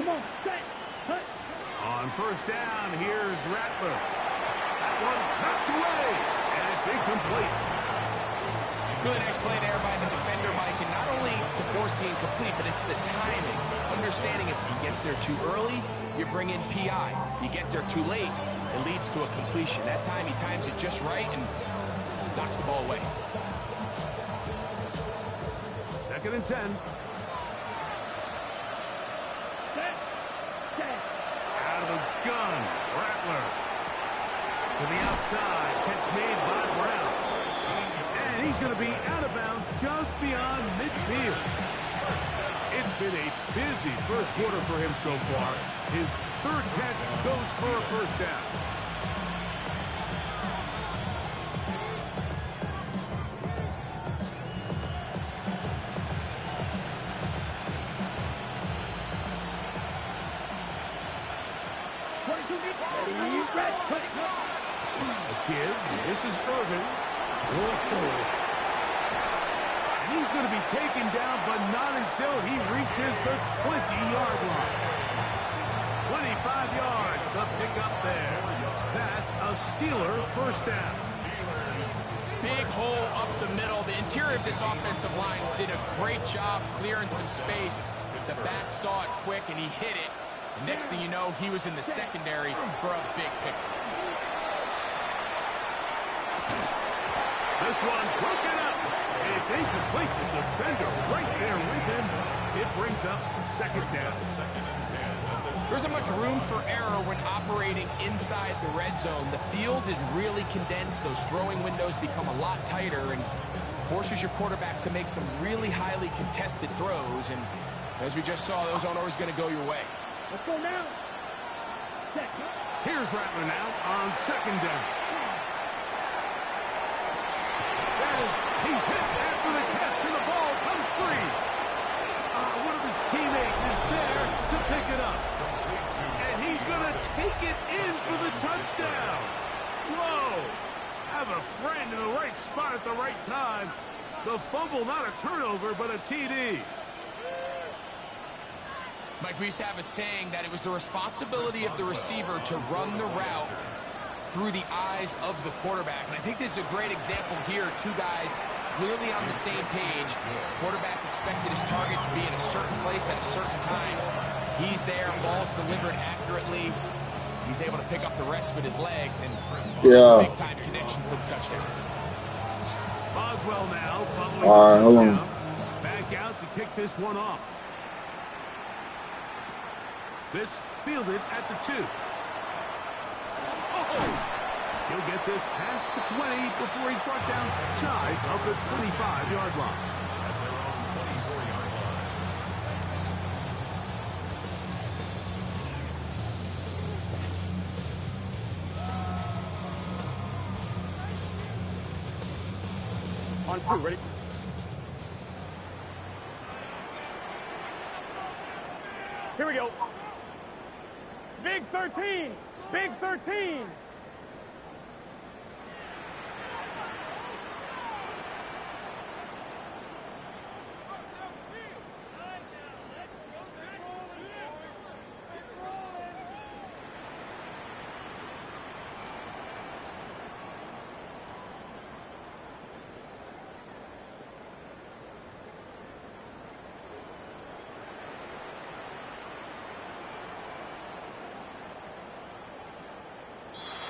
On first down, here's Rattler. That one knocked away, and it's incomplete. Really nice play there by the defender, Mike, and not only to force the incomplete, but it's the timing. Understanding if he gets there too early, you bring in PI. You get there too late, it leads to a completion. That time he times it just right and knocks the ball away. 2nd and 10. Out of the gun, Rattler. To the outside, catch made by Brown. And he's going to be out of bounds just beyond midfield. It's been a busy first quarter for him so far. His 3rd catch goes for a first down. This is Irvin. And he's going to be taken down, but not until he reaches the 20-yard line. 25 yards, the pickup there. That's a Steeler first down. Big hole up the middle. The interior of this offensive line did a great job clearing some space. The back saw it quick, and he hit it. The next thing you know, he was in the secondary for a big pickup. This one broken up. It's incomplete. The defender right there with him. It brings up 2nd down. There isn't much room for error when operating inside the red zone. The field is really condensed. Those throwing windows become a lot tighter and forces your quarterback to make some really highly contested throws. And as we just saw, those aren't always going to go your way. Let's go now. Here's Rattler now on 2nd down. He's hit after the catch, and the ball comes free. One of his teammates is there to pick it up. And he's going to take it in for the touchdown. Whoa. Have a friend in the right spot at the right time. The fumble, not a turnover, but a TD. Mike, we used to have a saying that it was the responsibility of the receiver to run the route through the eyes of the quarterback. And I think this is a great example here. Two guys clearly on the same page. Quarterback expected his target to be in a certain place at a certain time. He's there, ball's delivered accurately. He's able to pick up the rest with his legs, and it's a big-time connection for the touchdown. Boswell now following the touchdown. Back out to kick this one off. This fielded at the 2. He'll get this past the 20 before he's brought down shy of the 25-yard line. That's their own 24-yard line. On 2, ready? Here we go. Big 13. Big 13.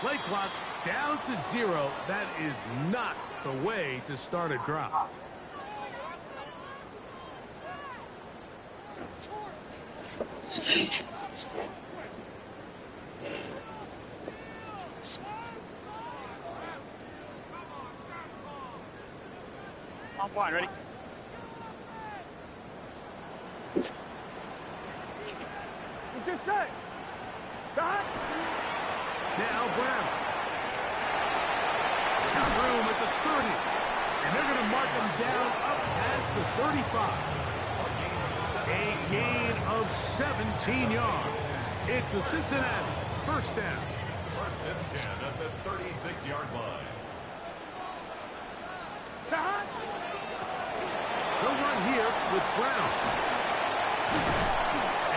Play clock down to 0. That is not the way to start a drive. On one, ready? It's just set. Stop. Now Brown. Got room at the 30. And they're going to mark him down up past the 35. A gain of 17 yards. It's a Cincinnati first down. First and 10 at the 36-yard line. They'll run here with Brown.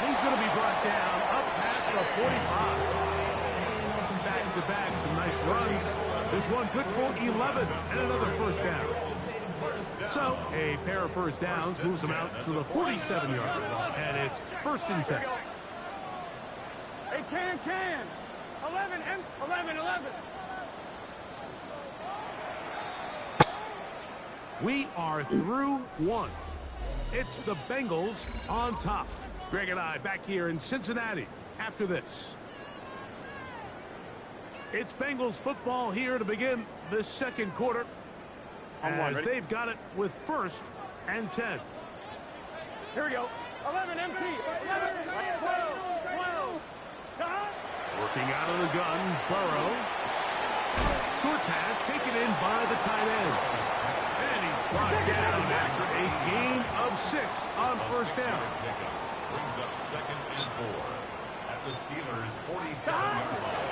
And he's going to be brought down up past the 45. Back-to-back, some nice runs. This one good for 11 and another first down. So a pair of first downs moves them out to the 47-yard line. And it's first and 10. Hey, can. 11. We are through one. It's the Bengals on top. Greg and I back here in Cincinnati after this. It's Bengals football here to begin the second quarter. As they've got it with first and 10. Here we go. 11 MT. 11, 12. Working out of the gun, Burrow. Short pass taken in by the tight end. And he's brought down after a gain of 6 on first down. Brings up second and 4 at the Steelers' 47-yard line.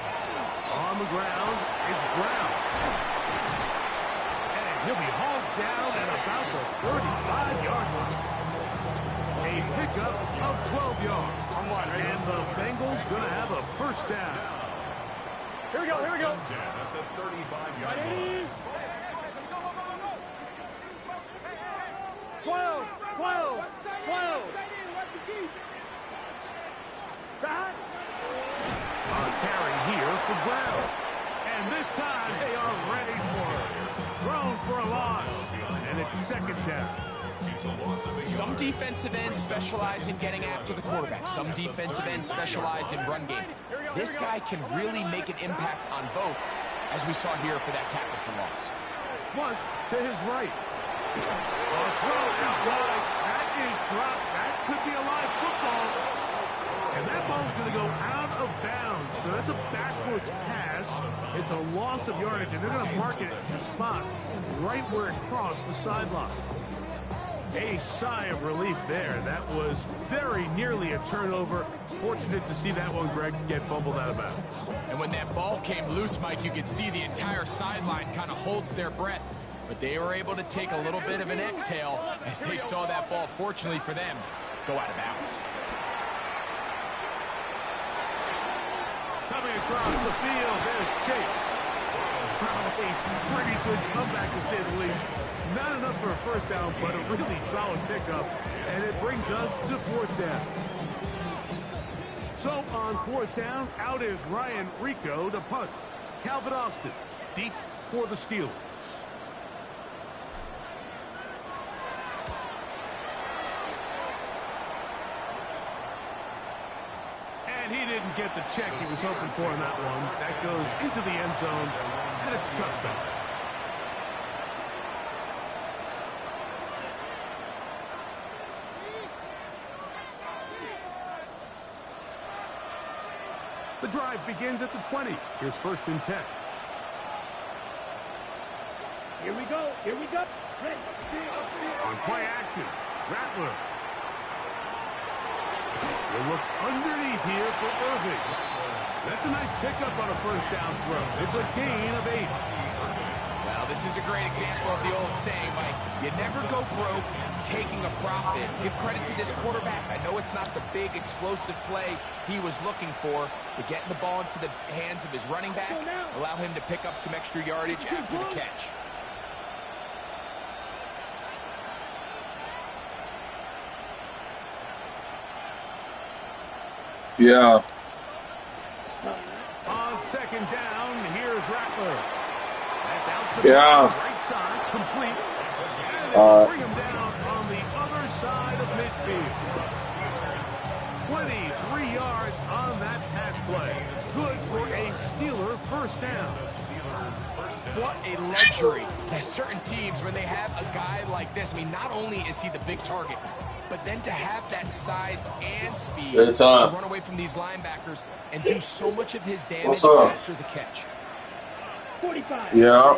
On the ground, it's Brown. And he'll be hauled down at about the 35-yard line. A pickup of 12 yards. And the Bengals going to have a first down. Here we go. At the 35-yard line. 12. On carry here for Brown. And this time they are ready for it. Thrown for a loss. And it's second down. Some defensive ends specialize in getting after the quarterback. Some defensive ends specialize in run game. This guy can really make an impact on both, as we saw here for that tackle for loss. Flush to his right. A throw out wide. That is dropped. That could be a live football. And that ball's going to go out of bounds. So that's a backwards pass. It's a loss of yardage, and they're going to mark it the spot right where it crossed the sideline. A sigh of relief there. That was very nearly a turnover. Fortunate to see that one, Greg, get fumbled out of bounds. And when that ball came loose, Mike, you could see the entire sideline kind of holds their breath. But they were able to take a little bit of an exhale as they saw that ball, fortunately for them, go out of bounds. Coming across the field, there's Chase. A pretty good comeback, to say the least. Not enough for a first down, but a really solid pickup. And it brings us to fourth down. So on fourth down, out is Ryan Rico to punt. Calvin Austin deep for the Steelers. And he didn't get the check he was hoping for in that one. That goes into the end zone, and it's a touchdown. The drive begins at the 20. Here's first and 10. Here we go. Ready. On play action, Rattler. We'll look underneath here for Irving. That's a nice pickup on a first down throw. It's a gain of 8. Well, this is a great example of the old saying, Mike, you never go broke taking a profit. Give credit to this quarterback. I know it's not the big explosive play he was looking for, but getting the ball into the hands of his running back, allow him to pick up some extra yardage after the catch. Yeah. On second down, here's Rattler. That's out to the right side, complete. And bring him down on the other side of midfield. 23 yards on that pass play. Good for a Steeler first down. What a luxury. There's certain teams, when they have a guy like this, I mean, not only is he the big target, but then to have that size and speed to run away from these linebackers and do so much of his damage after the catch. 45. Yeah,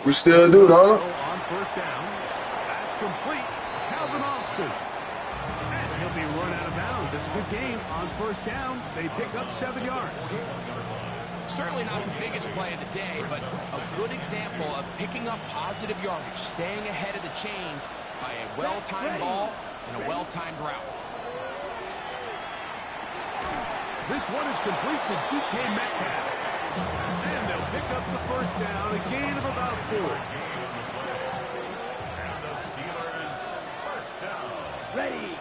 we still do, don't we? On first down, that's complete. Calvin Austin. And he'll be run out of bounds. It's a good game on first down. They pick up 7 yards. Certainly not the biggest play of the day, but a good example of picking up positive yardage, staying ahead of the chains by a well-timed ball and a well-timed route. This one is complete to DK Metcalf. And they'll pick up the first down, a gain of about 4. And the Steelers first down. Ready.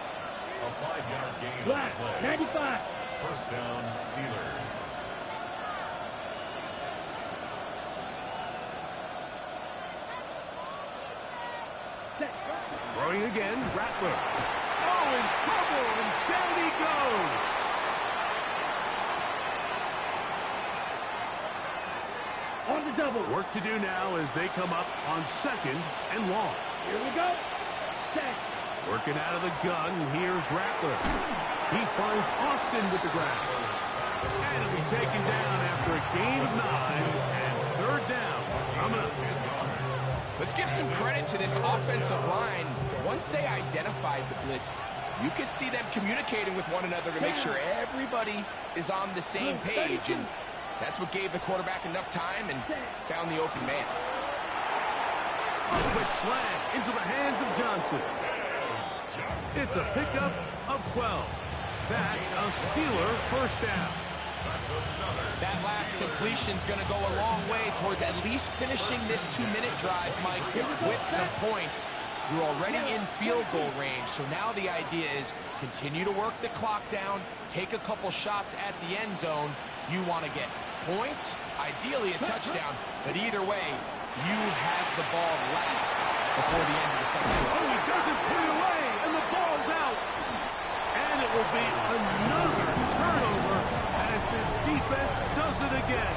A 5-yard gain Black. on the play. 95. First down, Steelers. Set. Throwing again, Rattler. Oh, in trouble, and down he goes. On the double. Work to do now as they come up on 2nd and long. Here we go. Set. Working out of the gun, here's Rattler. He finds Austin with the grab. And he'll be taken down after a gain of 9 and 3rd down. Coming up. Let's give some credit to this offensive line. Once they identified the blitz, you could see them communicating with one another to make sure everybody is on the same page. And that's what gave the quarterback enough time and found the open man. A quick slant into the hands of Johnson. It's a pickup of 12. That's a Steeler first down. That last completion's going to go a long way towards at least finishing this 2-minute drive, Mike, with some points. You're already in field goal range, so now the idea is continue to work the clock down, take a couple shots at the end zone. You want to get points, ideally a touchdown, but either way, you have the ball last before the end of the second quarter. Oh, he doesn't put it away, and the ball's out. And it will be another turnover as this defense does it again.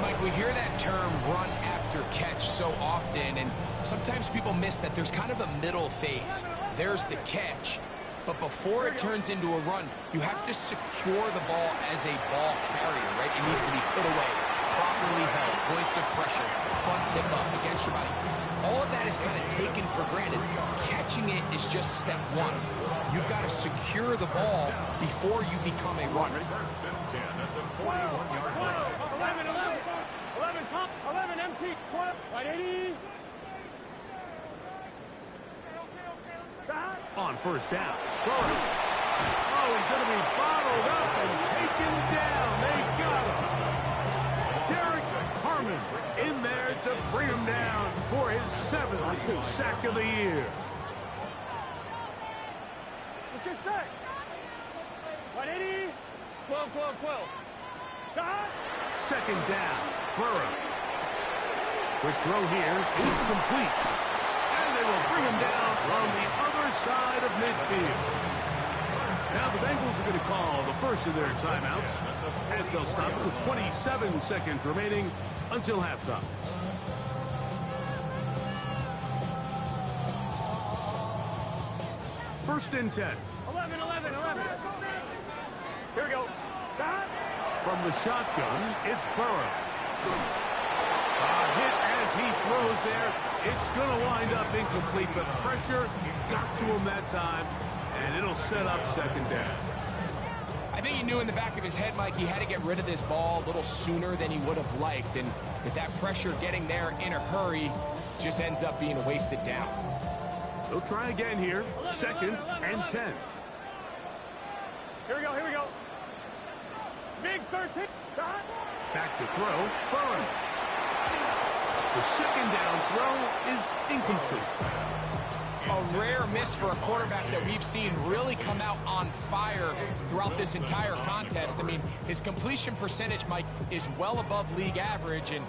Mike, we hear that term run after catch so often, and sometimes people miss that there's kind of a middle phase. There's the catch, but before it turns into a run, you have to secure the ball as a ball carrier, right? It needs to be put away, properly held, points of pressure, front tip up against your body. All of that is kind of taken for granted. Catching it is just step one. You've got to secure the ball before you become a runner. First and 10 at the 41-yard line. 11 top, 11 empty. 12. 180. On first down. Oh, he's going to be bottled up and taken down. They got him. Derek Harmon in there to bring him down for his 7th sack of the year. What's your sack? 180. 12, 12, 12. Second down. Burrow. Quick throw here is complete. And they will bring him down on the other side of midfield. Now the Bengals are going to call the first of their timeouts as they'll stop it with 27 seconds remaining until halftime. First and 10. 11, 11, 11. Here we go. From the shotgun, it's Burrow. A hit as he throws there. It's going to wind up incomplete. The pressure got to him that time, and it'll set up second down. I think he knew in the back of his head, Mike, he had to get rid of this ball a little sooner than he would have liked. And with that pressure getting there in a hurry, just ends up being a wasted down. They'll try again here. 2nd and 10. Here we go, here we go. Big 13. Back to throw. Burrow. The second down throw is incomplete. A rare miss for a quarterback that we've seen really come out on fire throughout this entire contest. I mean, his completion percentage, Mike, is well above league average, and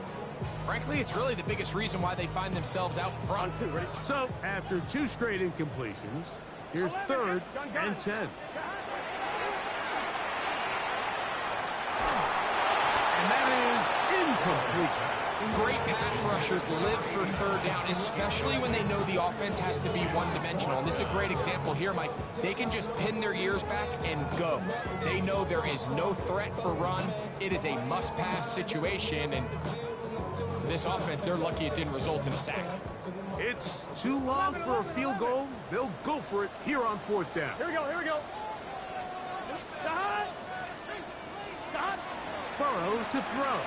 frankly, it's really the biggest reason why they find themselves out in front. So, after 2 straight incompletions, here's 3rd and 10. And that is incomplete. Great pass rushers live for 3rd down, especially when they know the offense has to be one-dimensional. And this is a great example here, Mike. They can just pin their ears back and go. They know there is no threat for run. It is a must-pass situation, and for this offense, they're lucky it didn't result in a sack. It's too long for a field goal. They'll go for it here on 4th down. Here we go, here we go. Burrow to throw.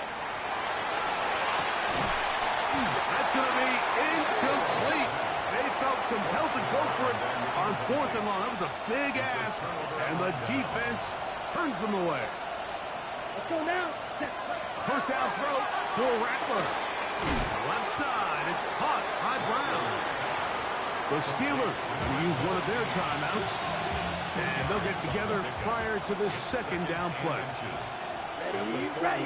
That's going to be incomplete. They felt compelled to go for it on 4th and long. That was a big ask, and the defense turns them away. Let's go now. First down throw for Rattler. Left side, it's caught by Brown. The Steelers will use one of their timeouts, and they'll get together prior to the second down play. Ready.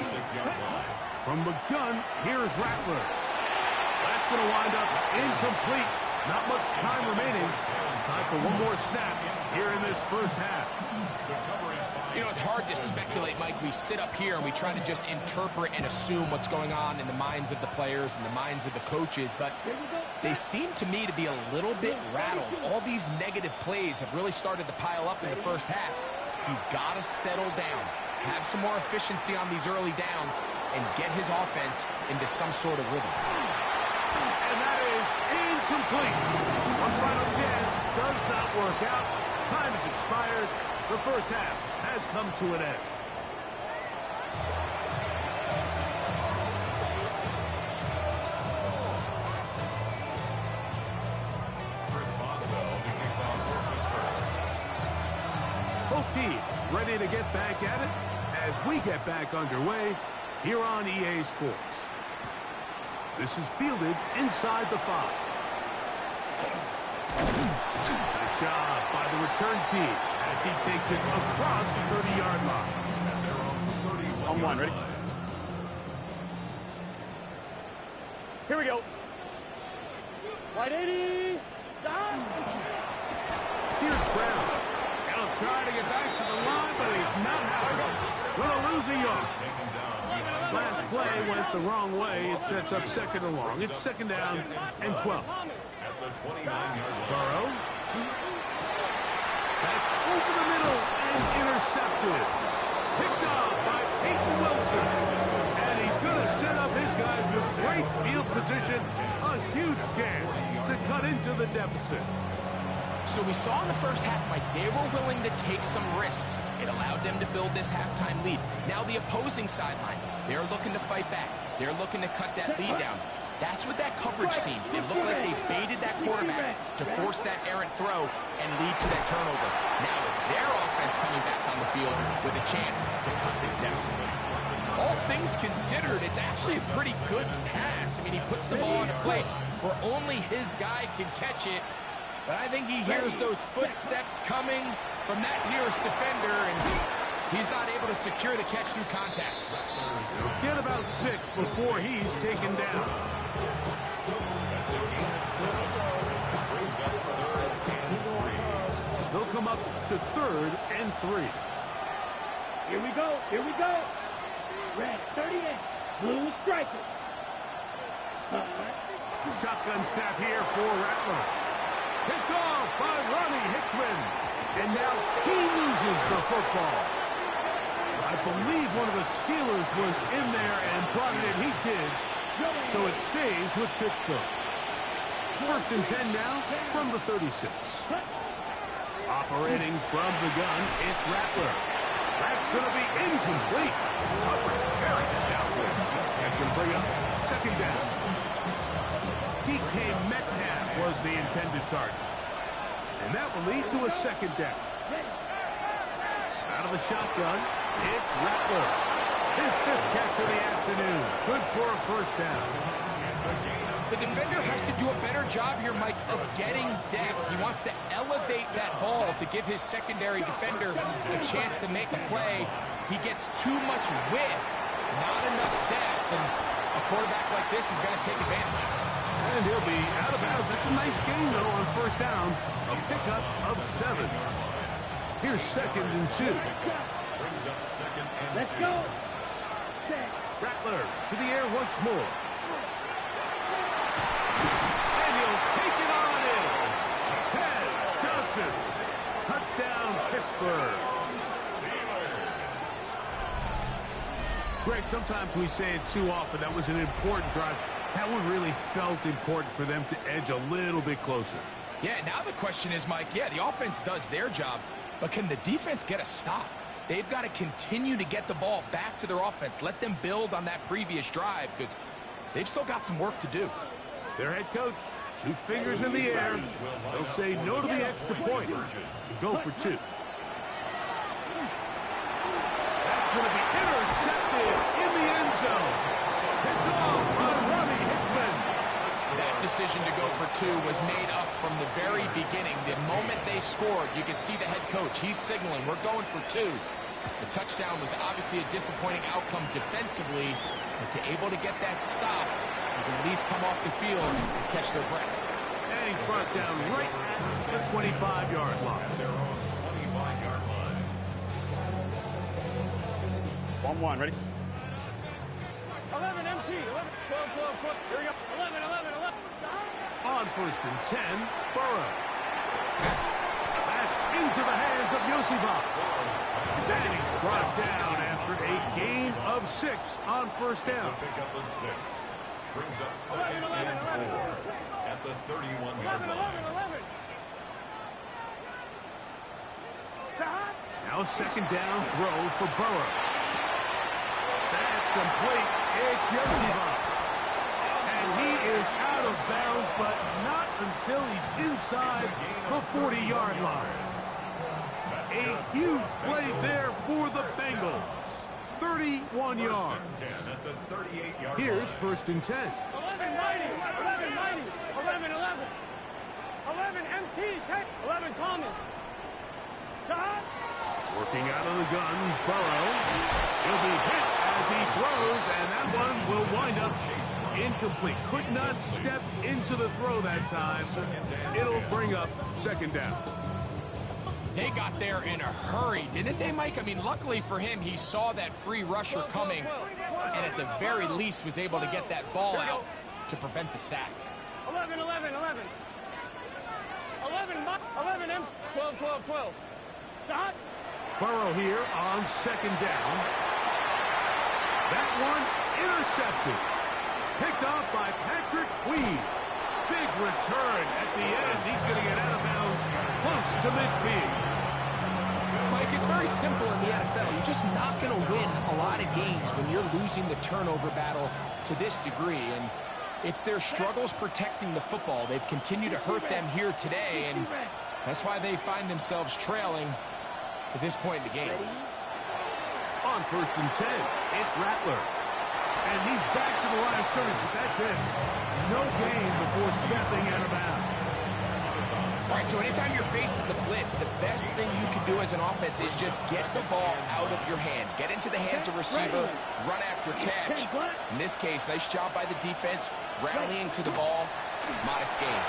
From the gun, here's Rattler. That's going to wind up incomplete. Not much time remaining. Time for one more snap here in this first half. You know, it's hard to speculate, Mike. We sit up here and we try to just interpret and assume what's going on in the minds of the players and the minds of the coaches, but they seem to me to be a little bit rattled. All these negative plays have really started to pile up in the first half. He's got to settle down, have some more efficiency on these early downs, and get his offense into some sort of rhythm. And that is incomplete. One final chance does not work out. Time has expired. The first half has come to an end. Both teams ready to get back at it as we get back underway here on EA Sports. This is fielded inside the 5. Nice job by the return team as he takes it across the 30-yard line. And they're on the 31. On one, ready? Here we go. Wide 80. Down. Here's Brown. He'll try to get back to the line, but he's not happening. Going to lose a yard. Last play went the wrong way. It sets up second and long. It's second down and 12. At the 29-yard line. Burrow. That's over the middle and intercepted. Picked off by Peyton Wilson. And he's going to set up his guys with great field position. A huge chance to cut into the deficit. So we saw in the first half, Mike, they were willing to take some risks. It allowed them to build this halftime lead. Now the opposing sideline, they're looking to fight back. They're looking to cut that lead down. That's what that coverage seemed. It looked like they baited that quarterback to force that errant throw and lead to that turnover. Now it's their offense coming back on the field with a chance to cut this deficit. All things considered, it's actually a pretty good pass. I mean, he puts the ball in a place where only his guy can catch it. But I think he hears those footsteps coming from that nearest defender, and he's not able to secure the catch through contact. Get about 6 before he's taken down. They'll come up to 3rd and 3. Here we go. Here we go. Red 38. Blue striker. Shotgun snap here for Rattler. Picked off by Ronnie Hickman. And now he loses the football. I believe one of the Steelers was in there and brought it in. He did. So it stays with Pittsburgh. 1st and 10 now from the 36. Operating from the gun, it's Rattler. That's going to be incomplete. Coverage very stout. That's going to bring up second down. DK Metcalf was the intended target. And that will lead to a second down. Out of the shotgun, it's Rattler. His 5th catch of the afternoon. Good for a first down. The defender has to do a better job here, Mike, of getting depth. He wants to elevate that ball to give his secondary defender a chance to make a play. He gets too much width, not enough depth, and a quarterback like this is going to take advantage. And he'll be out of bounds. It's a nice gain, though, on first down. A pickup of 7. Here's 2nd and 2. Brings up 2nd and 2. Let's go. Rattler to the air once more. And he'll take it on in. Ted Johnson. Touchdown, Pittsburgh. Greg, sometimes we say it too often. That was an important drive. That one really felt important for them to edge a little bit closer. Yeah, now the question is, Mike, yeah, the offense does their job, but can the defense get a stop? They've got to continue to get the ball back to their offense. Let them build on that previous drive because they've still got some work to do. Their head coach, 2 fingers in the air. They'll say no to the extra point and go for 2. going to be intercepted in the end zone. Picked off by Ronnie Hickman. That decision to go for 2 was made up from the very beginning. The moment they scored, you could see the head coach. He's signaling, we're going for 2. The touchdown was obviously a disappointing outcome defensively, but to able to get that stop, you can at least come off the field and catch their breath. And he's brought down right at the 25-yard line. 25-yard line. 1-1, ready? 11 MT, 11, 12, 12, 12. Here we go. 11, 11, 11. On first and 10, Burrow. That's into the hands of Yosibov. And he's brought down after a gain of 6 on first down. It's a pickup of 6. Brings up second 11, 11, and 11. 4 at the 31-yard 11, line. 11, 11. Stop. Now a second down throw for Burrow. That's complete. It's Yosibov. And he is out of bounds, but not until he's inside the 40-yard line. A huge play there for the Bengals. 31 yards. At the 38-yard Here's line. first and 10. 11, 90, 11, 90, 11, 11. 11 MT, 11 Thomas. Stop. Working out of the gun, Burrow. He'll be hit as he throws, and that one will wind up incomplete. Could not step into the throw that time. It'll bring up second down. They got there in a hurry, didn't they, Mike? I mean, luckily for him, he saw that free rusher coming, and at the very least was able to get that ball out to prevent the sack. 11, 11, 11. 11 M, 12, 12, 12. Stop. Burrow here on second down. That one intercepted. Picked off by Patrick Weed. Big return at the end. He's going to get out of bounds close to midfield. Mike, it's very simple in the NFL. You're just not going to win a lot of games when you're losing the turnover battle to this degree. And it's their struggles protecting the football. They've continued to hurt them here today, and that's why they find themselves trailing at this point in the game. On first and 10, it's Rattler. And he's back to the line of scrimmage. That's it. No gain before stepping out of bounds. All right, so anytime you're facing the blitz, the best thing you can do as an offense is just get the ball out of your hand. Get into the hands of receiver, run after catch. In this case, nice job by the defense, rallying to the ball. Modest gain.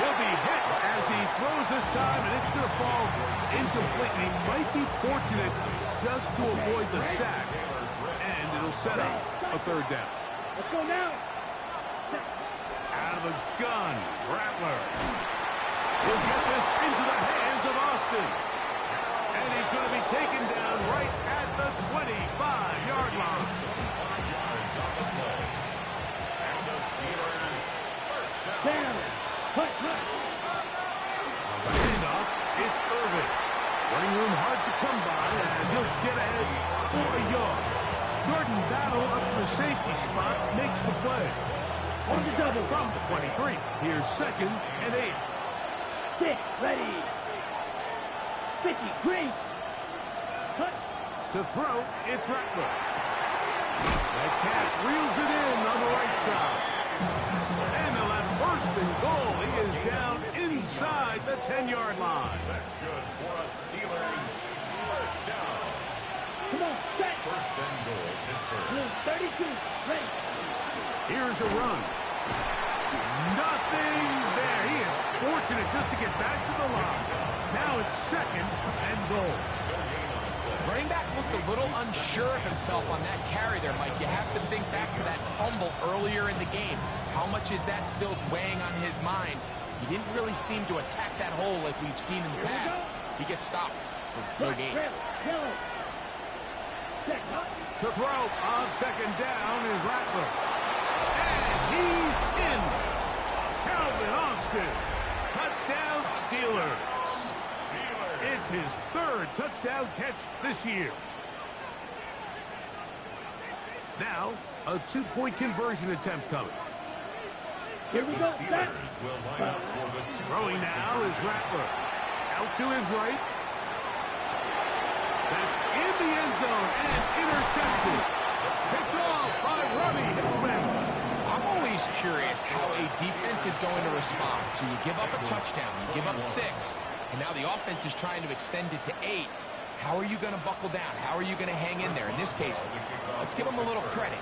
He'll be hit as he throws this time, and it's going to fall incomplete. He might be fortunate just to avoid the sack, and it'll set up a third down. Let's go now. Out of the gun, Rattler. He'll get this into the hands of Austin. And he's going to be taken down right at the 25-yard line. And the Steelers first down. Down. Hut. Handoff, it's Irvin. Running room hard to come by as he'll get ahead for a yard. Jordan Battle up to the safety spot makes the play. On the double. From the 23, here's second and 8. 6, ready. 50, great. Hut. To throw, it's Rattler. That cat reels it in on the right side. And they'll have first and goal. He is down inside the 10-yard line. That's good for a Steelers first down. Come on, set. First and goal, Pittsburgh. 32, ready. Here's a run. Nothing there. He is fortunate just to get back to the line. Now it's second and goal. Running back looked a little unsure of himself on that carry there, Mike. You have to think back to that fumble earlier in the game. How much is that still weighing on his mind? He didn't really seem to attack that hole like we've seen in the past. He gets stopped for no gain. Yellow. Set, hut. To throw on second down is Rattler. And he's in. Calvin Austin. Touchdown Steelers. It's his third touchdown catch this year. Now, a two-point conversion attempt coming. Here we The go, set. Steelers will line up for the Throwing now is Rattler. Out to his right. That's the end zone and intercepted. Picked off by Robbie Hickman. I'm always curious how a defense is going to respond. So you give up a touchdown, you give up 6, and now the offense is trying to extend it to 8. How are you going to buckle down? How are you going to hang in there? In this case, let's give them a little credit.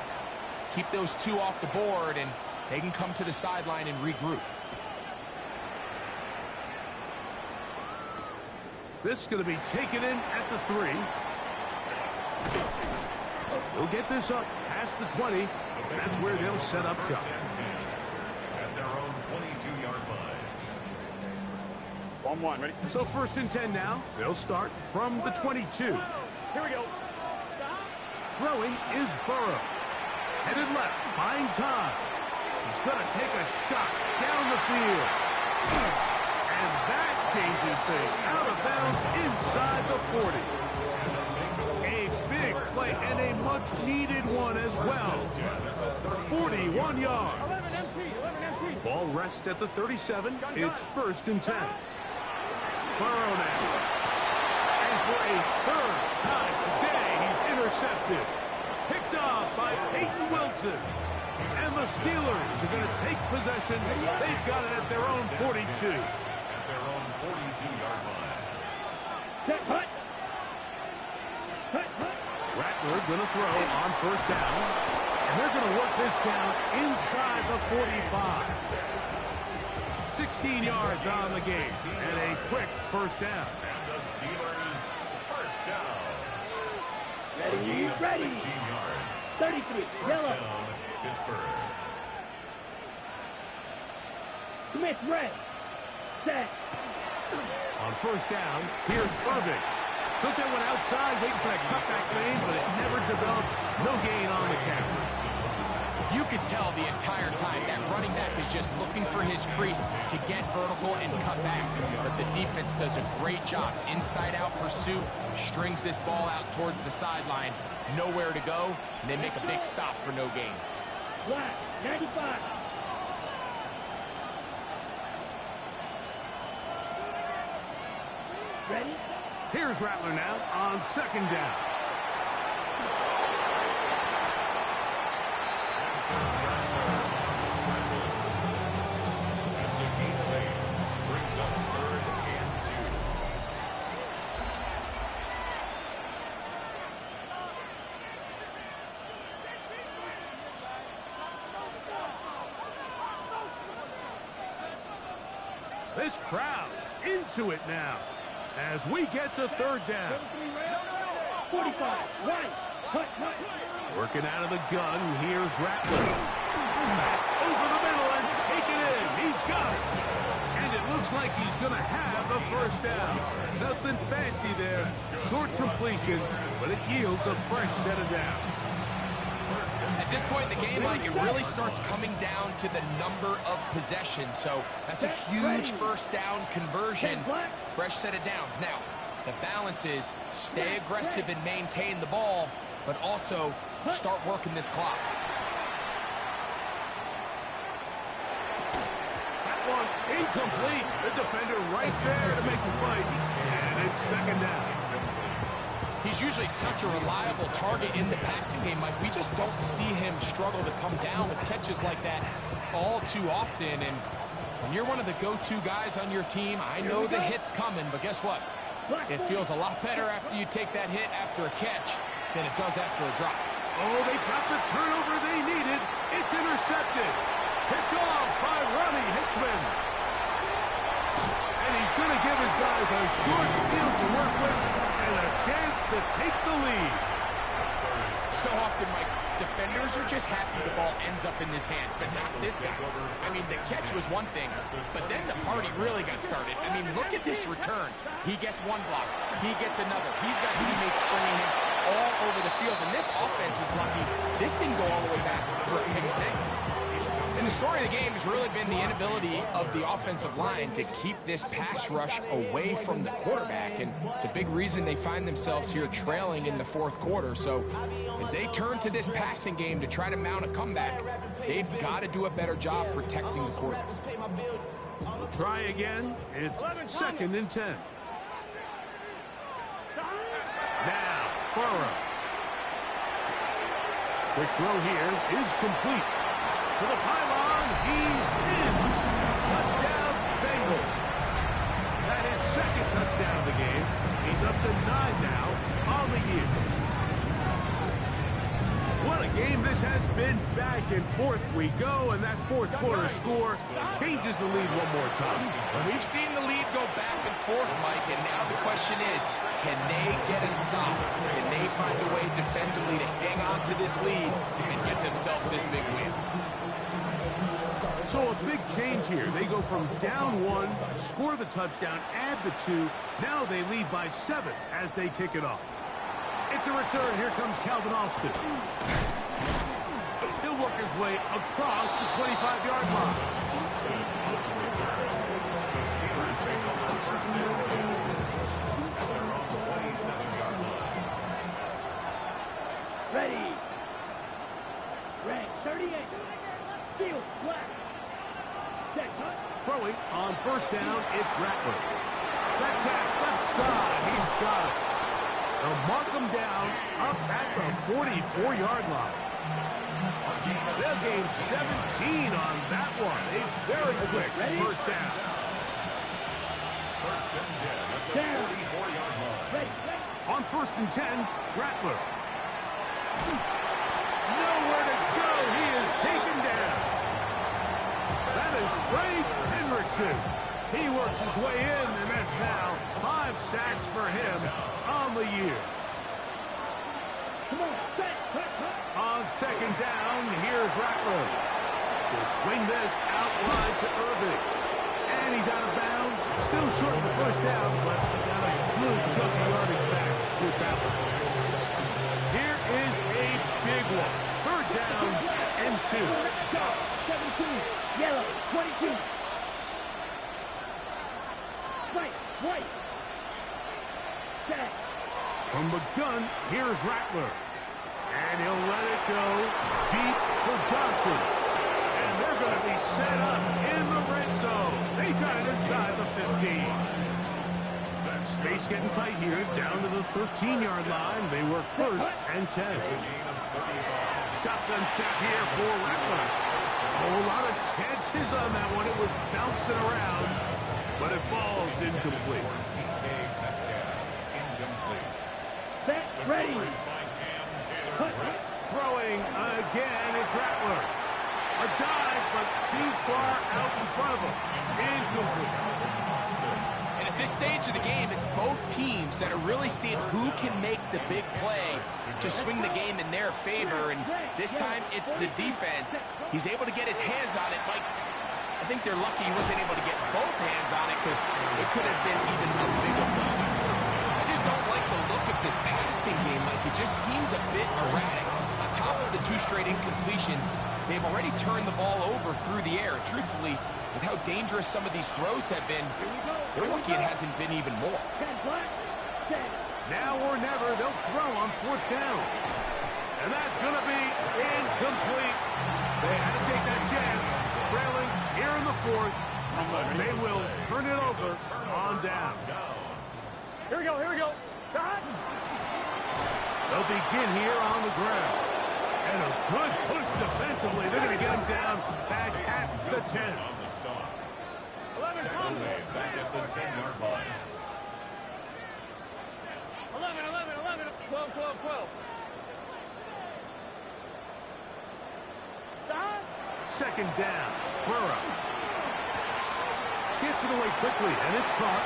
Keep those 2 off the board, and they can come to the sideline and regroup. This is going to be taken in at the 3. They'll get this up past the 20. That's where they'll set up shop. At their own 22-yard line. 1-1, ready? So 1st and 10 now. They'll start from the 22. Here we go. Throwing is Burrow. Headed left, buying time. He's going to take a shot down the field. And that changes things. Out of bounds inside the 40. A big play and a much-needed one as well. 41 yards. 11 MT. Ball rests at the 37. It's 1st and 10. Burrow now. And for a 3rd time today, he's intercepted. Picked off by Peyton Wilson. And the Steelers are going to take possession. They've got it at their own 42. At their own 42-yard line. Hut. Rattler going to throw on 1st down. And they're going to work this down inside the 45. 16 yards on the game. And a quick 1st down. And the Steelers' 1st down. Ready. 16 yards. 33, First yellow. down, Pittsburgh. Smith, red. Set. On 1st down, here's Irving. Took that one outside, waiting for that cutback lane, but it never developed. No gain on the carry. You could tell the entire time that running back is just looking for his crease to get vertical and cut back. But the defense does a great job. Inside-out pursuit, strings this ball out towards the sideline. Nowhere to go, and they make a big stop for no gain. Black, 95. Ready? Here's Rattler now on 2nd down. That's a gain of 8. Brings up 3rd and 2. This crowd into it now as we get to 3rd down. 45, right. Hut. Working out of the gun, here's Rattler. Back over the middle and take it in. He's got it. And it looks like he's going to have a 1st down. Nothing fancy there. Short completion, but it yields a fresh set of downs. At this point in the game, Mike, it really starts coming down to the number of possessions. So that's a huge 1st down conversion. Fresh set of downs. Now, the balance is stay aggressive and maintain the ball, but also start working this clock. That one incomplete. The defender right there to make the play. And it's 2nd down. He's usually such a reliable target in the passing game, Mike. We just don't see him struggle to come down with catches like that all too often. And when you're one of the go-to guys on your team, I know the hit's coming, but guess what? It feels a lot better after you take that hit after a catch than it does after a drop. Oh, they got the turnover they needed. It's intercepted. Picked off by Robbie Hickman. And he's going to give his guys a short field to work with and a chance to take the lead. So often, Mike, defenders are just happy the ball ends up in his hands, but not this guy. I mean, the catch was one thing, but then the party really got started. I mean, look at this return. He gets one block. He gets another. He's got teammates springing him all over the field, and this offense is lucky. This didn't go all the way back for a pick 6. And the story of the game has really been the inability of the offensive line to keep this pass rush away from the quarterback, and it's a big reason they find themselves here trailing in the 4th quarter. So as they turn to this passing game to try to mount a comeback, they've got to do a better job protecting the quarterback. Try again. It's 2nd and 10. Now, Burrow. Quick throw here is complete. To the pylon, he's in. Touchdown, Bengals. That is second touchdown of the game. He's up to 9 now on the year. What a game this has been. Back and forth we go, and that fourth quarter score changes the lead one more time. We've seen the lead go back and forth, Mike, and now the question is, can they get a stop? Can they find a way defensively to hang on to this lead and get themselves this big win? So a big change here. They go from down 1, score the touchdown, add the 2. Now they lead by 7 as they kick it off. It's a return. Here comes Calvin Austin. He'll work his way across the 25-yard line. The Steelers take over first and 10. And they're on the 27-yard line. Ready. Red, 38. Field, black. Set, hut. Throwing on first down, it's Rattler. Back left side. He's got it. They'll mark him down up at the 44-yard line. They'll gain 17 on that one. A very quick first down. First and 10 at the 44-yard line. Ready. On first and 10, Rattler. Nowhere to go. He is taken down. That is Trey Hendrickson. He works his way in, and that's now 5 sacks for him on the year. Come on, set, cut, cut. On second down, here's Rattler. He'll swing this out wide to Irving. And he's out of bounds. Still short of the first down, but he got a good chunk of yardage back with that one. Here is a big one. Third down and 2. Go, 17, yellow, 22. White. Set. From the gun, here's Rattler. And he'll let it go deep for Johnson. And they're going to be set up in the red zone. They've got it inside the 15. Space getting tight here, down to the 13-yard line. They work first and 10. Shotgun snap here for Rattler. A whole lot of chances on that one. It was bouncing around, but it falls incomplete. Set, ready. Throwing again, it's Rattler. A dive, but too far out in front of him. Incomplete. And at this stage of the game, it's both teams that are really seeing who can make the big play to swing the game in their favor. And this time, it's the defense. He's able to get his hands on it. Mike, I think they're lucky he wasn't able to get both hands on it because it could have been even a bigger play. I just don't like the look of this passing game. Like, it just seems a bit erratic. On top of the 2 straight incompletions, they've already turned the ball over through the air. Truthfully, with how dangerous some of these throws have been, they're lucky it hasn't been even more. Now or never, they'll throw on fourth down. And that's going to be incomplete. They had to take that chance. Trailing here in the fourth. They will turn it over on down. Here we go. Cut. They'll begin here on the ground. And a good push defensively. They're going to get him down back at the 10. 11, Back at the 10-yard line. 11, 12. Stop. Second down. Burrow gets it away quickly, and it's caught.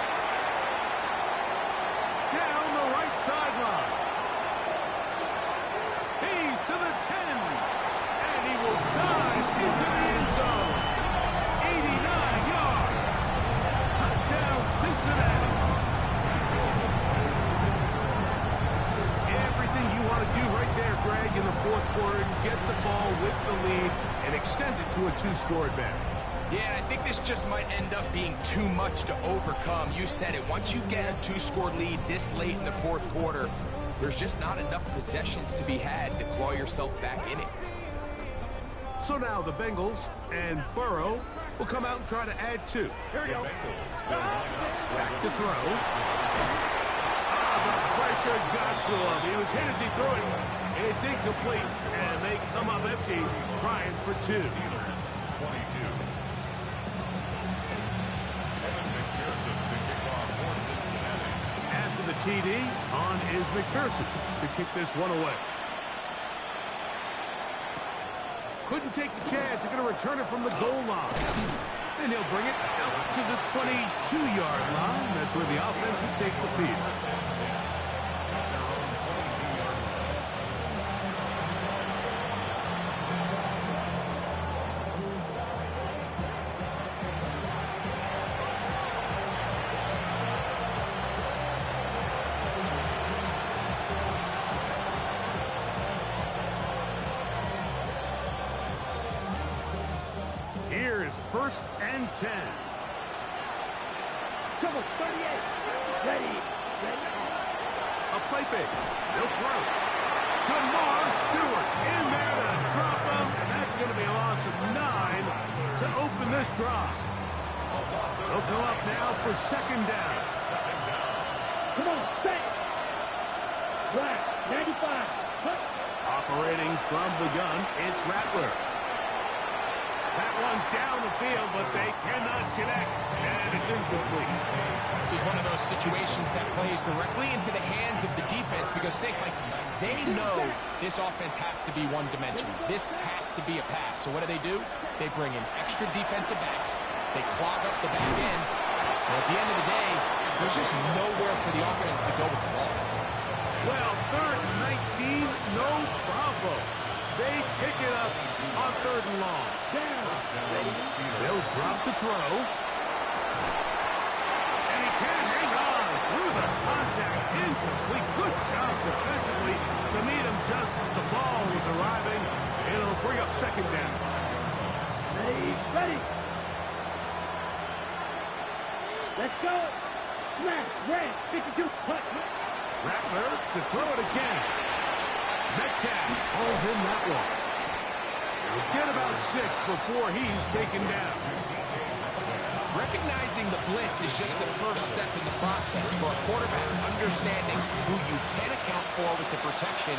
Down the right sideline. He's to the 10. And he will dive into the end zone. 89 yards. Touchdown, Cincinnati. Everything you want to do right there, Greg, in the fourth quarter. Get the ball with the lead and extend it to a 2-score advantage. Yeah, and I think this just might end up being too much to overcome. You said it. Once you get a 2-score lead this late in the fourth quarter, there's just not enough possessions to be had to claw yourself back in it. So now the Bengals and Burrow will come out and try to add 2. Here we go. Back to throw. The pressure got to him. He was hit as he threw it. It's incomplete, and they come up empty, trying for 2. Steelers 22. Evan McPherson to kick off for Cincinnati. After the TD, on is McPherson to kick this one away. Couldn't take the chance. They're going to return it from the goal line. And he'll bring it out to the 22-yard line. That's where the offense will take the field. Here's 1st and 10. Come on, 38. Ready. A play fake. They'll throw. Jamar Stewart in there to drop him, and that's going to be a loss of 9 to open this drive. They'll come up now for 2nd down. Come on, set. Right, 95. Cut. Operating from the gun, it's Rattler. That one down the field, but they cannot connect, and it's incomplete. This is one of those situations that plays directly into the hands of the defense because think, like, they know this offense has to be one-dimensional. This has to be a pass. So what do? They bring in extra defensive backs. They clog up the back end. And at the end of the day, there's just nowhere for the offense to go with the ball. Well, 3rd and 19, no problem. They pick it up on 3rd and long. They'll drop to throw. And he can't hang on through the contact. Incomplete. Good job defensively to meet him just as the ball was arriving. It'll bring up 2nd down. Ready. Let's go. Smash. Red. 52. Cut. Rattler to throw it again. Metcalf pulls in that one. He'll get about 6 before he's taken down. Recognizing the blitz is just the first step in the process for a quarterback, understanding who you can account for with the protection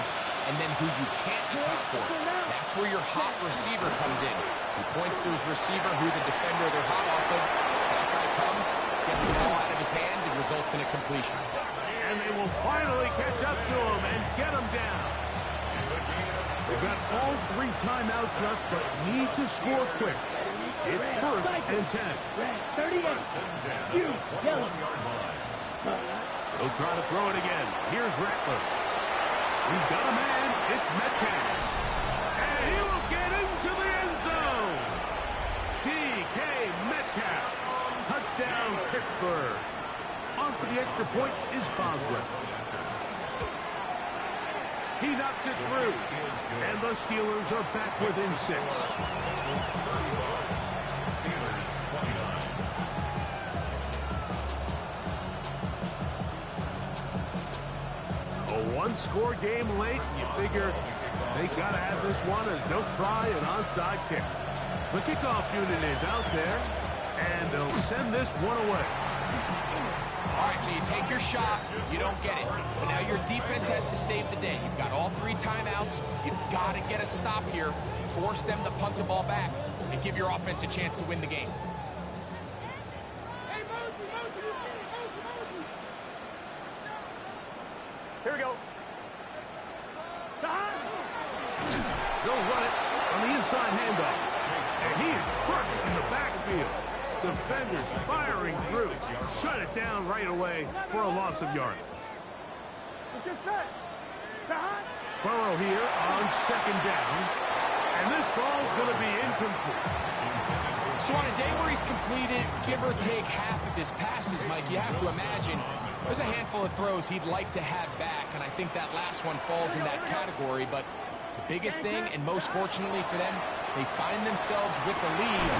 and then who you can't account for. That's where your hot receiver comes in. He points to his receiver who the defender they're hot off of. That guy comes, gets the ball out of his hands, and results in a completion. And they will finally catch up to him and get him down. They've got all 3 timeouts left, but need to score quick. It's 1st and 10. Red. 38. You. Yellow. They'll try to throw it again. Here's Rattler. He's got a man. It's Metcalf. And he will get into the end zone. DK Metcalf. Touchdown, Pittsburgh. On for the extra point is Boswell. He knocks it through. And the Steelers are back within 6. Steelers 29. A one-score game late. You figure they got to have this one as they'll try an onside kick. The kickoff unit is out there, and they'll send this one away. All right, so you take your shot, you don't get it. But now your defense has to save the day. You've got all 3 timeouts. You've got to get a stop here, force them to punt the ball back, and give your offense a chance to win the game. Here we go. They'll run it on the inside handoff. And he is crushed in the backfield. Defenders firing through. Shut it down right away for a loss of yardage. Burrow here on 2nd down. And this ball's going to be incomplete. So on a day where he's completed, give or take half of his passes, Mike, you have to imagine there's a handful of throws he'd like to have back, and I think that last one falls in that category. But the biggest thing, and most fortunately for them, they find themselves with the lead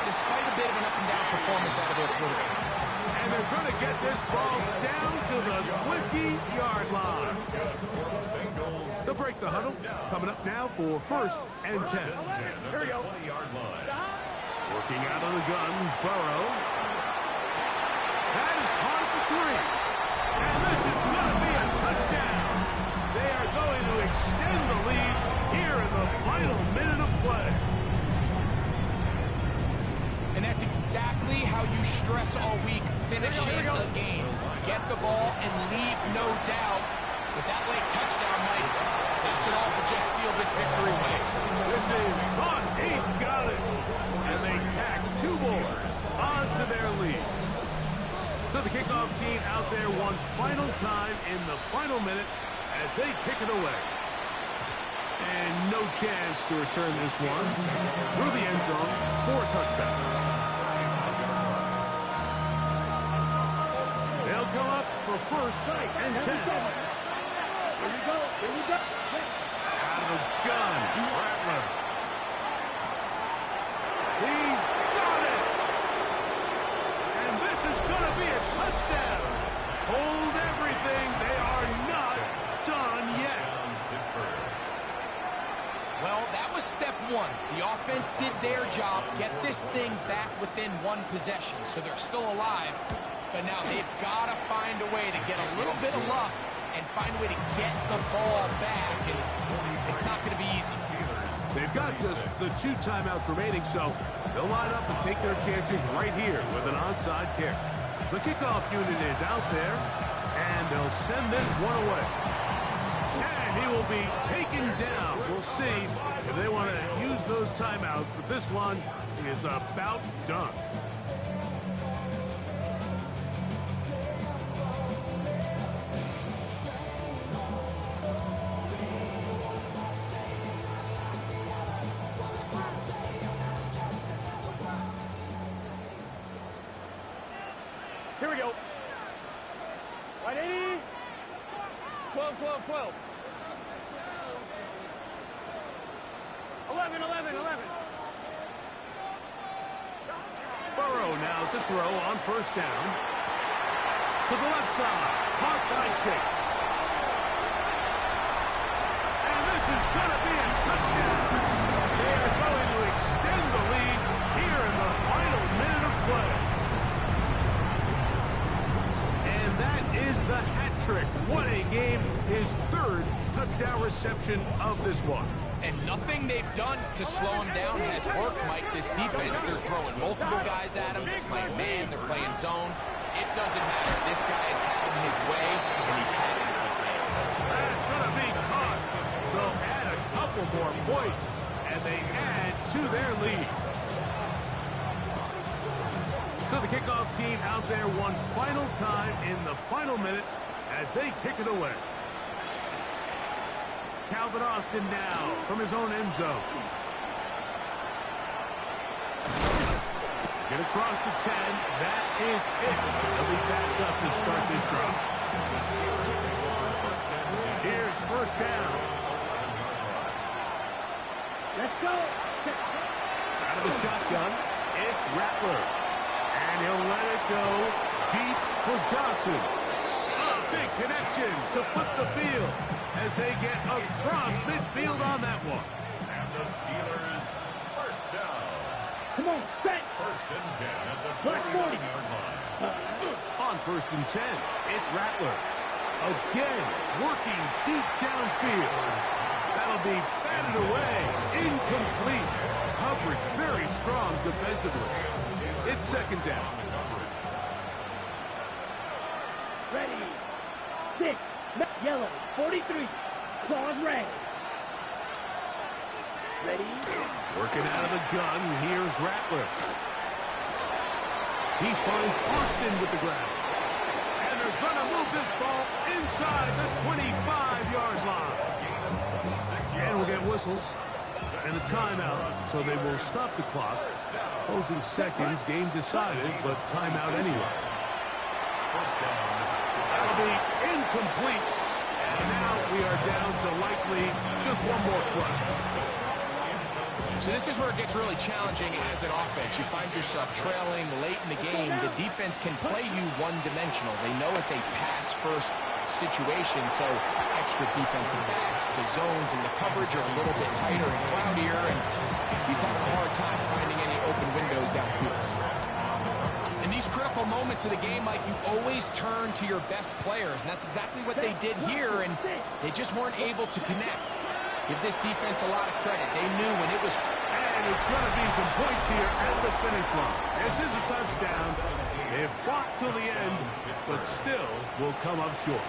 despite a bit of an up-and-down performance out of their quarterback. And they're going to get this ball down to the 20-yard line. They'll break the huddle. Coming up now for 1st and 10. Here we go. Working out of the gun, Burrow. That is caught for 3. And this is going to be a touchdown. week finishing a game. Get the ball and leave no doubt. With that late touchdown, Mike, that should all but just seal this victory away. This is caught. He's got it. And they tack 2 more onto their lead. So the kickoff team out there one final time in the final minute as they kick it away. And no chance to return this one through the end zone for a touchdown. They'll come up for first and 10. Here we go. Here we go. Out of the gun, Rattler. He's got it. And this is going to be a touchdown. Hold everything. They are not done yet. Well, that was step 1. The offense did their job, get this thing back within 1 possession, so they're still alive. But now they've got to find a way to get a little bit of luck and find a way to get the ball back, and it's not going to be easy. They've got just the 2 timeouts remaining, so they'll line up and take their chances right here with an onside kick. The kickoff unit is out there, and they'll send this one away. And he will be taken down. We'll see if they want to use those timeouts, but this one is about done. Here we go. 180. 12, 12, 12. 11, 11, 11. Burrow now to throw on first down. To the left side. Caught by Chase. And this is going to be a touchdown. They are going to extend the lead here in the final minute of play. And that is the hat trick. What a game. His 3rd touchdown reception of this one. And nothing they've done to slow him down has worked, Mike. This defense, they're throwing multiple guys at him. They're playing man, they're playing zone. It doesn't matter. This guy is having his way, and he's having his way. That's going to be caught. So add a couple more points, and they add to their lead. So the kickoff team out there one final time in the final minute as they kick it away. Calvin Austin now from his own end zone. Get across the 10. That is it. They'll be backed up to start this drive. Here's first down. Let's go. Out of the shotgun, it's Rattler. And he'll let it go deep for Johnson. A big connection to flip the field as they get across midfield on that one. And the Steelers first down. Come on, set. First and 10 at the Black 40. 40-yard line. On first and 10, it's Rattler. Again, working deep downfield. That'll be batted away. Incomplete. Coverage very strong defensively. It's second down. Ready. 6. Yellow. 43. Claude Ray. Ready. Working out of the gun, here's Rattler. He finds Austin with the ground. And they're going to move this ball inside the 25-yard line. And we'll get whistles and a timeout, so they will stop the clock. Closing seconds, game decided, but timeout anyway. That'll be incomplete. And now we are down to likely just one more play. So this is where it gets really challenging as an offense. You find yourself trailing late in the game. The defense can play you one-dimensional. They know it's a pass-first situation, so extra defensive backs, the zones and the coverage are a little bit tighter and cloudier, and he's having a hard time finding any open windows downfield. In these critical moments of the game, Mike, you always turn to your best players, and that's exactly what they did here, and they just weren't able to connect. Give this defense a lot of credit. They knew when it was... And it's going to be some points here at the finish line. This is a touchdown. They've fought till the end, but still will come up short.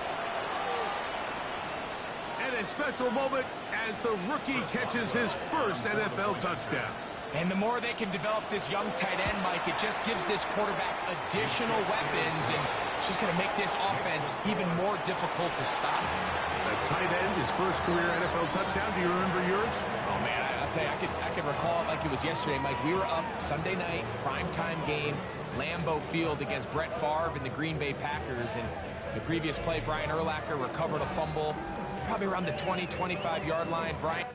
And a special moment as the rookie catches his first NFL touchdown. And the more they can develop this young tight end, Mike, it just gives this quarterback additional weapons, and it's just going to make this offense even more difficult to stop. A tight end, his first career NFL touchdown. Do you remember yours? Oh, man, I'll tell you, I could recall it like it was yesterday, Mike. We were up Sunday night, primetime game, Lambeau Field against Brett Favre and the Green Bay Packers. And the previous play, Brian Urlacher recovered a fumble, probably around the 20, 25-yard line. Brian...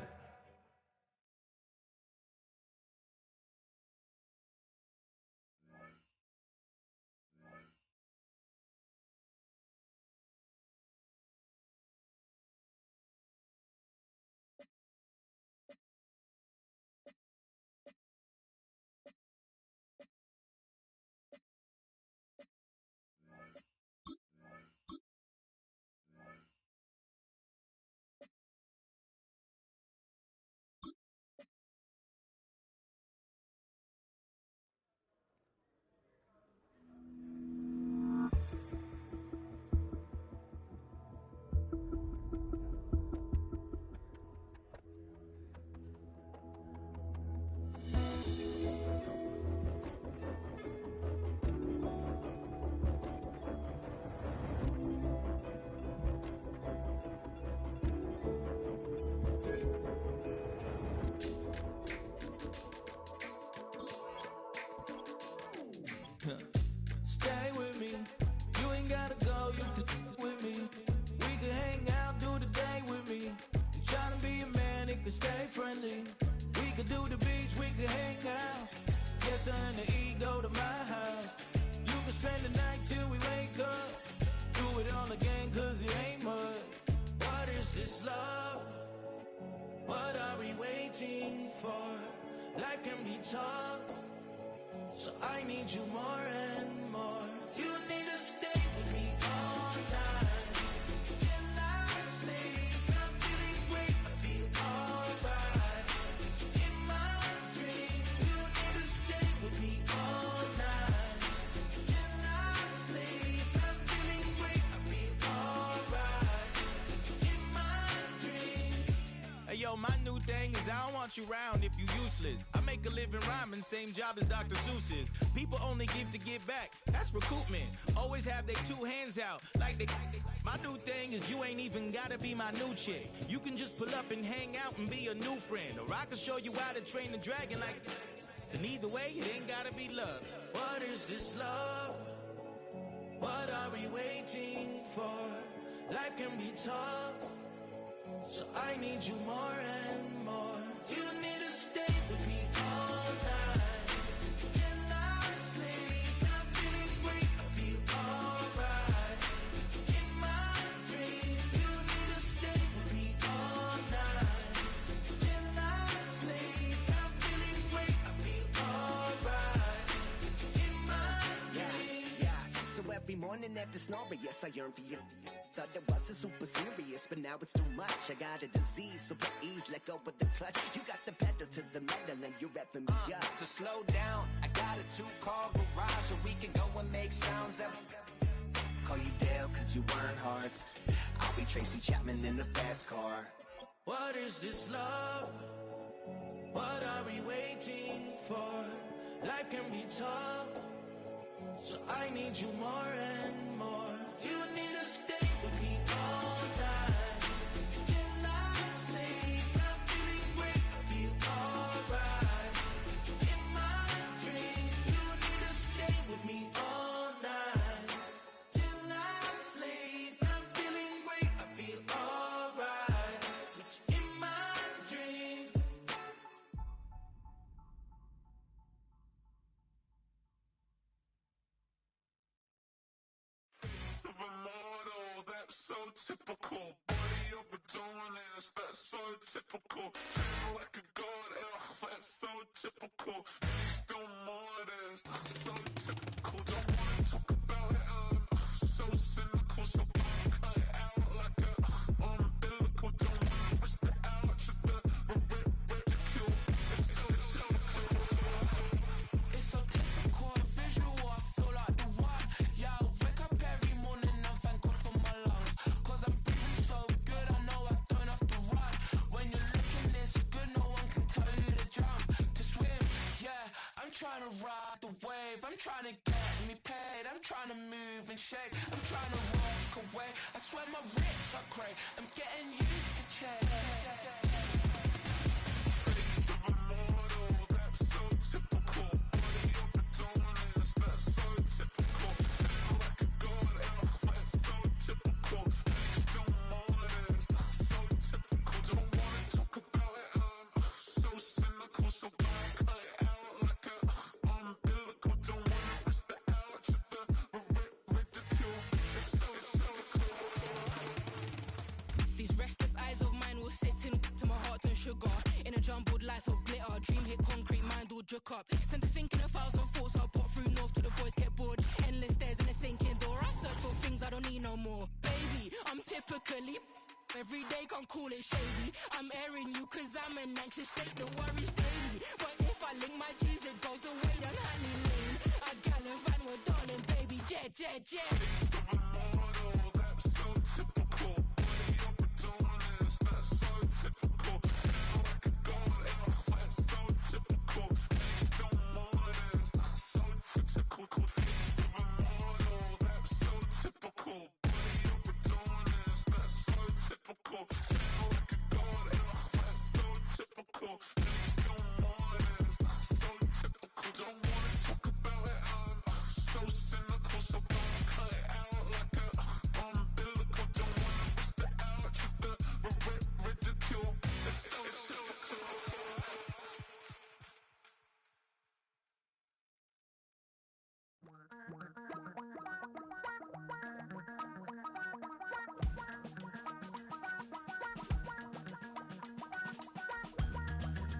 Stay with me. You ain't gotta go, you can with me. We can hang out, do the day with me. You tryna be a man, it can stay friendly. We could do the beach, we could hang out. Get something to eat, go to my house. You can spend the night till we wake up. Do it all again, cause it ain't mud. What is this love? What are we waiting for? Life can be tough, so I need you more and more. You need to stay with me all night till I sleep. I'm feeling great, I feel alright. In my dreams, you need to stay with me all night till I sleep. I'm feeling great, I feel alright. In my dreams. Hey yo, my new thing is I don't want you around if you useless. I make a living rhyming, same job as Dr. Seuss's. People only give to give back, that's recoupment. Always have their two hands out, like they. My new thing is you ain't even gotta be my new chick. You can just pull up and hang out and be a new friend. Or I can show you how to train the dragon like. And either way, it ain't gotta be love. What is this love? What are we waiting for? Life can be tough, so I need you more and more. You need to stay with me all night till I sleep. I'm feeling great, I feel alright. In my dreams, you need to stay with me all night till I sleep. I'm feeling great, I feel alright. In my dreams. Yeah. So every morning after snoring, yes, I yearn for you. Thought it wasn't super serious, but now it's too much. I got a disease, so please let go with the clutch. You got the pedal to the metal and you're reffing me up. So slow down, I got a 2-car garage, so we can go and make sounds that Call you Dale, cause you weren't hearts. I'll be Tracy Chapman in the fast car. What is this love? What are we waiting for? Life can be tough, so I need you more and more. You need to stay with me all night till I sleep. I'm feeling great, I feel alright. In my dreams, you need to stay with me all night till I sleep. I'm feeling great, I feel alright. In my dreams. Of a model, that's so typical. Body of a donut, that's so typical. Tail like a god, ugh, that's so typical. He's still modest, so typical. Don't wanna talk about it, so cynical. So cut it out like a umbilical. Don't wanna risk the ouch of the ridicule. It's so typical. It's so typical, visual. I feel like the trying to ride the wave, I'm trying to get me paid, I'm trying to move and shake, I'm trying to walk away. I swear my wrists are great, I'm getting used to change. Taste of a mortal, that's so typical. Body of the dawners, that's so typical. Tail like a god, that's so typical. Legs don't mortars, that's so typical. Don't wanna talk about it, I'm so cynical. So don't cut it out like a umbilical. Don't wanna risk the ouch of the ridicule. It's so These restless eyes of mine will sit in to my heart and sugar. In a jumbled life of glitter, dream hit concrete, mind all jook up. Tend to think in 1,000 thoughts, I'll put through north till the voice get bored. Endless stairs in a sinking door, I search for things I don't need no more. Baby, I'm typically every day, can't call it shady. I'm airing you cause I'm an anxious state, the worries daily. But if I link my G's, it goes away down honey lane. I gallivant with darling, baby, jet, jet, jet. taste of a mortal, that's so typical. Body of the dawners, that's so typical. Tail like a god, that's so typical. Legs don't mortars, that's so typical. Taste of a mortal, that's so typical. Body of the dawners, that's so typical. Tail like a god, that's so typical. Legs don't mortars, that's so typical. Don't wanna talk about it, I'm so cynical. So don't cut it out like a umbilical. Don't wanna risk the ouch of the ridicule. It's so typical.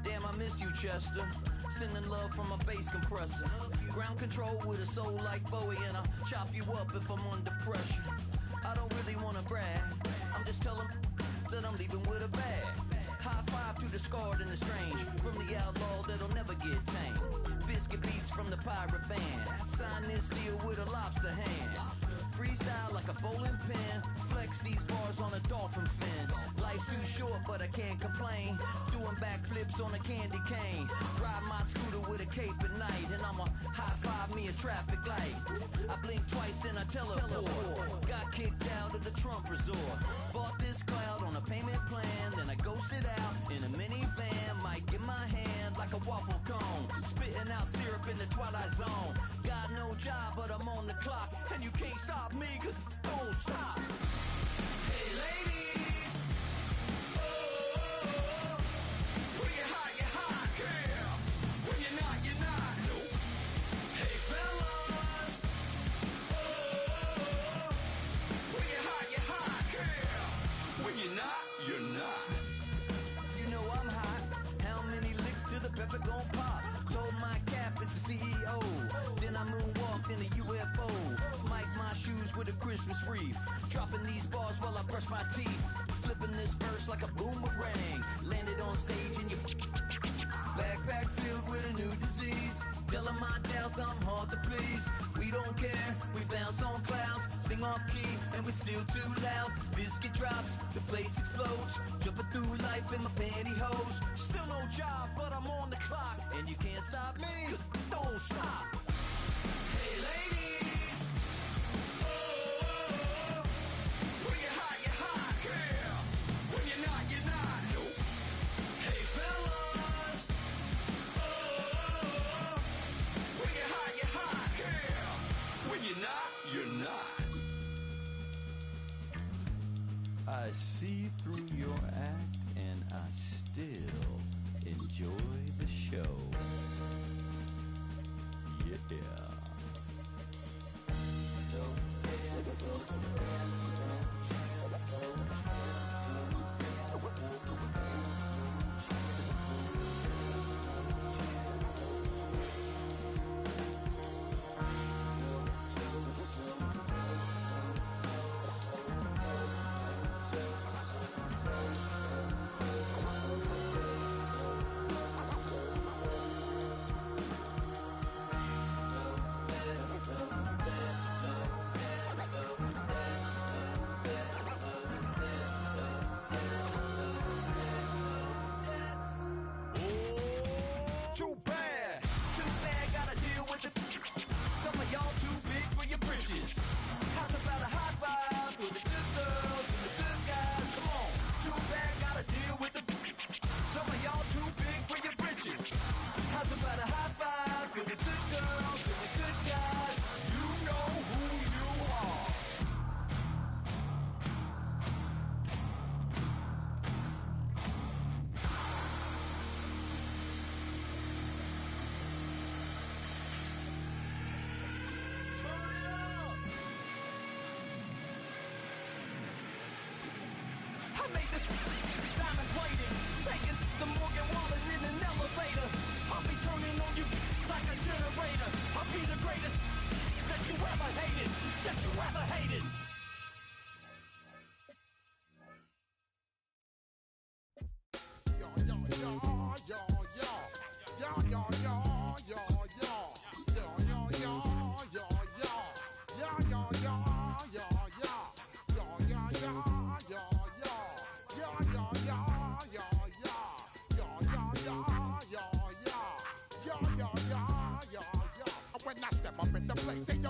Damn, I miss you, Chester. Sending love from a bass compressor. Ground control with a soul like Bowie, and I'll chop you up if I'm under pressure. I don't really wanna brag, I'm just telling that I'm leaving with a bag. High five to the scarred and the strange, from the outlaw that'll never get tamed. Biscuit beats from the pirate band, sign this deal with a lobster hand. Freestyle like a bowling pin, flex these bars on a dolphin fin. Life's too short but I can't complain, doing backflips on a candy cane. Ride my scooter with a cape at night, and I'ma high five me a traffic light. I blink twice then I teleport, got kicked out of the Trump resort. Bought this cloud on a payment plan, then I ghosted out in a minivan. Mic in my hand like a waffle cone, spitting out syrup in the twilight zone. Got no job but I'm on the clock, and you can't stop me cause don't stop. Hey ladies, oh, when you're hot, girl. When you're not, nope. Hey fellas, oh, when you're hot, girl. When you're not, you're not. You know I'm hot. How many licks till the pepper gon' pop? Told my cap it's the CEO. Then I moonwalked in a UFO. Mic my shoes with a Christmas wreath. Dropping these bars while I brush my teeth. Flipping this verse like a boomerang. Landed on stage in your backpack filled with a new disease. Telling my doubts I'm hard to please. We don't care, we bounce on clouds. Sing off key and we're still too loud. Biscuit drops, the place explodes. Jumping through life in my pantyhose. Still no job, but I'm on the clock. And you can't stop me, cause don't stop. Hey ladies, oh, when you're hot, girl. When you're not, nope. Hey fellas, oh, when you're hot, girl. When you're not, you're not. I see through your act and I still enjoy the show. Yeah.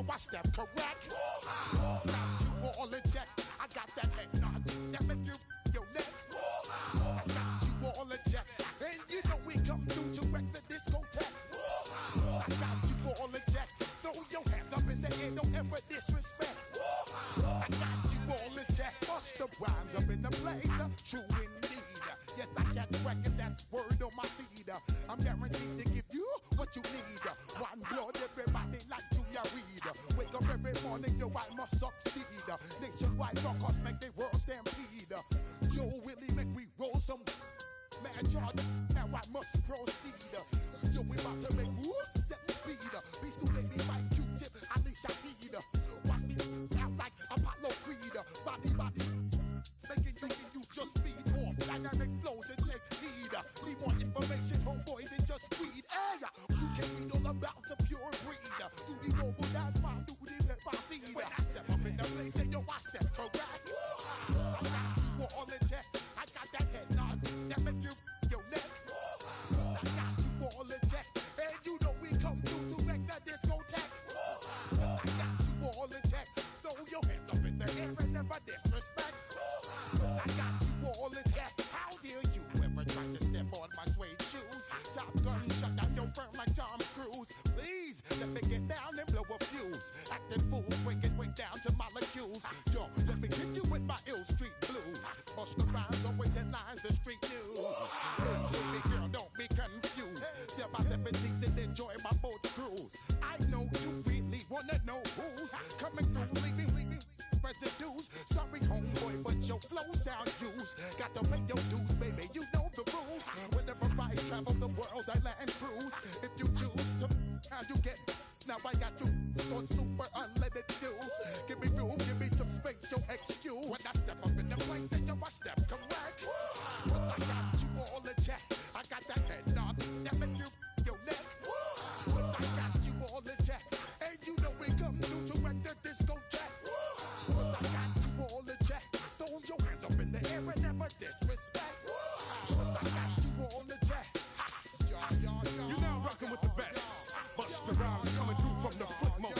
I step correct. Got you all in check. I got that head nod that make you your neck. I got you all in check. And you know we come through to wreck the discotheque. I got you all in check. Throw your hands up in the air, don't ever disrespect. I got you all in check. Bust the rhymes up in the place, true indeed. Yes, I can't reckon that's word on my feed. I'm guaranteed to give you what you need. One blood, everybody like Julia Reed. Wake up every morning, yo, I must succeed. Nationwide rockers make the world stampede. Yo, Willie, make we roll some mad charge. Now I must proceed. Yo, we about to make moves, set speed. Beast to make me fight Q-tip, I need Shahid. Watch me out like Apollo Creed. Body, making you just feed off dynamic flows and take heed. Need more information, homeboy, than just read. Hey, you can read all about the pure breed. Do the noble dance, my duty, let my seed. When I step up in the place, then yo, I step correct. I got you all in check. I got that head nod that make you your neck. I got you all in check. And you know we come through to wreck the discotheque. I got you all in check. Throw your hands up in the air and never disrespect. I got you all in check. How dare you ever try to step on my suede shoes? Top gun shut down your firm like Tom Cruise. Please let me get down and blow a fuse. Acting fool, breaking way down to molecules. Yo, let me hit you with my ill street blues. Bust the rhymes, always headlines, the street news. Hey, baby girl, don't be confused. Step by 17 and enjoy my boat cruise. I know you really wanna know who's coming through, leaving residues. Sorry, homeboy, but your flow sound used. Got to pay your dues, baby, you know the rules. Whenever I travel the world, I land cruise. If you choose to, how you get. Now I got you on super unlimited views. Give me room, give me some space, your excuse. When I step up in the place, then yo, I step correct. But I got you all in check. I got that head nod that make you your neck. But I got you all in check. And you know we come through to wreck the discotheque. But I got you all in check. Throw your hands up in the air and never disrespect. But I got you all in check. You're now rocking with the best. Bust the rhymes coming through from the foot motion.